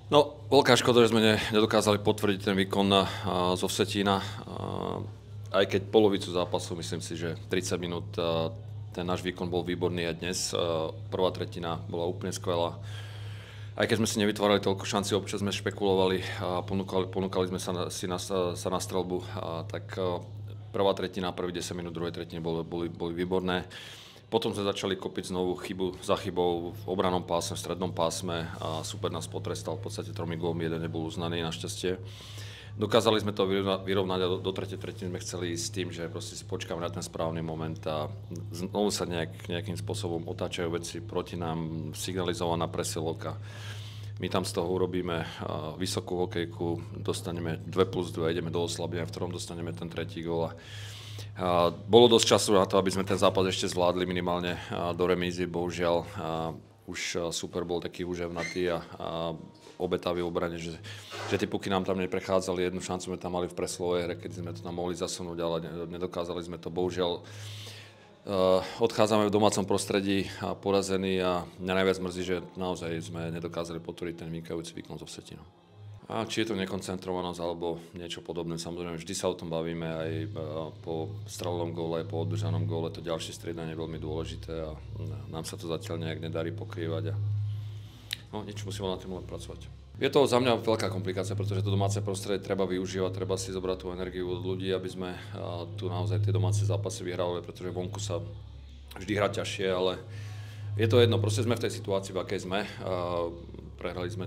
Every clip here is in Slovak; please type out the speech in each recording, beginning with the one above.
No, veľká škoda, že sme nedokázali potvrdiť ten výkon zo Vsetína. Aj keď polovicu zápasu, myslím si, že 30 minút ten náš výkon bol výborný aj dnes. Prvá tretina bola úplne skvelá. Aj keď sme si nevytvárali toľko šanci, občas sme špekulovali a ponúkali sme sa na streľbu, tak prvá tretina, prvých 10 minút druhej tretiny boli výborné. Potom sme začali kopiť znovu chybu za chybou v obranom pásme, v strednom pásme a super nás potrestal v podstate 3 gólmi, jeden nebol uznaný našťastie. Dokázali sme to vyrovnať a do tretej tretiny sme chceli ísť s tým, že proste si počkáme na ten správny moment a znovu sa nejakým spôsobom otáčajú veci proti nám, signalizovaná presilovka. My tam z toho urobíme vysokú hokejku, dostaneme 2+2, ideme do oslabenia, v ktorom dostaneme ten tretí gól. Bolo dosť času na to, aby sme ten zápas ešte zvládli minimálne do remízy, bohužiaľ už super bol taký úževnatý a obetavý v obrane, že tie puky nám tam neprechádzali, jednu šancu sme tam mali v preslovej hre, keď sme to tam mohli zasunúť, ale nedokázali sme to, bohužiaľ. Odchádzame v domácom prostredí porazení a mňa najviac mrzí, že naozaj sme nedokázali potvrdiť ten vynikajúci výkon zo Vsetína. A či je to nekoncentrovanosť alebo niečo podobné, samozrejme vždy sa o tom bavíme aj po strelenom góle, aj po odbržanom góle, to ďalšie striedanie je veľmi dôležité a nám sa to zatiaľ nejak nedarí pokrývať a nič musíme na tým len pracovať. Je to za mňa veľká komplikácia, pretože to domáce prostredie treba využívať, treba si zobrať tú energiu od ľudí, aby sme tu naozaj tie domáce zápasy vyhrávali, pretože vonku sa vždy hrá ťažšie, ale je to jedno, proste sme v tej situácii, v akej sme. Prehrali sme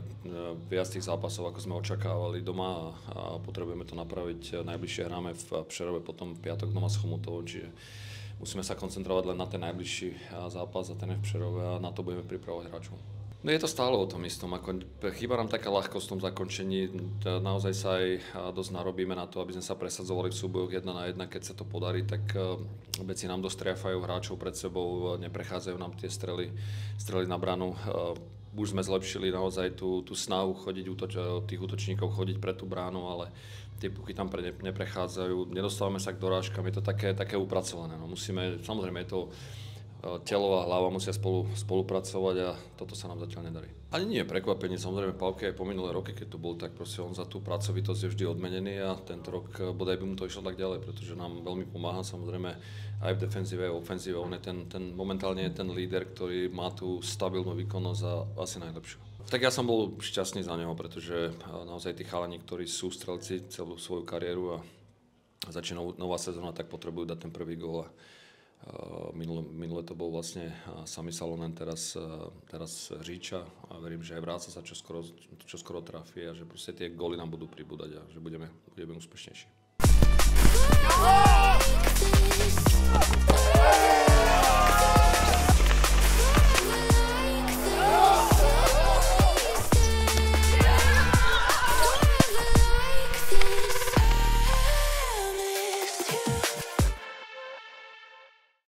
viac tých zápasov, ako sme očakávali doma a potrebujeme to napraviť. Najbližšie hráme v Přerove, potom v piatok doma s Chomutovou, čiže musíme sa koncentrovať len na ten najbližší zápas a ten je v Přerove a na to budeme pripravovať hráčov. No je to stále o tom istom, chýba nám taká ľahkosť v tom zakončení, naozaj sa aj dosť narobíme na to, aby sme sa presadzovali v súbojoch 1 na 1, keď sa to podarí, tak veci nám dosť triafajú hráčov pred sebou, neprechádzajú nám tie strely na branu. Už sme zlepšili naozaj tú snahu chodiť tých útočníkov, chodiť pre tú bránu, ale tie puchy tam neprechádzajú, nedostávame sa k dorážkam, je to také upracované. No, samozrejme je to telo a hlava musia spolupracovať a toto sa nám zatiaľ nedarí. Ani nie je prekvapenie, samozrejme Pálke aj po minulé roky, keď to bol, tak proste on za tú pracovitosť je vždy odmenený a tento rok bodaj by mu to išlo tak ďalej, pretože nám veľmi pomáha samozrejme aj v defenzíve, aj v ofenzíve. On je momentálne je ten líder, ktorý má tú stabilnú výkonnosť a asi najlepšiu. Tak ja som bol šťastný za neho, pretože naozaj tí chalani, ktorí sú strelci celú svoju kariéru a začína nová sezóna, tak potrebujú dať ten prvý gól. Minule to bol vlastne Sami Salonen, teraz Hříča a verím, že aj Vráca sa čo skoro trafí a že proste tie góly nám budú pribúdať a že budeme úspešnejší.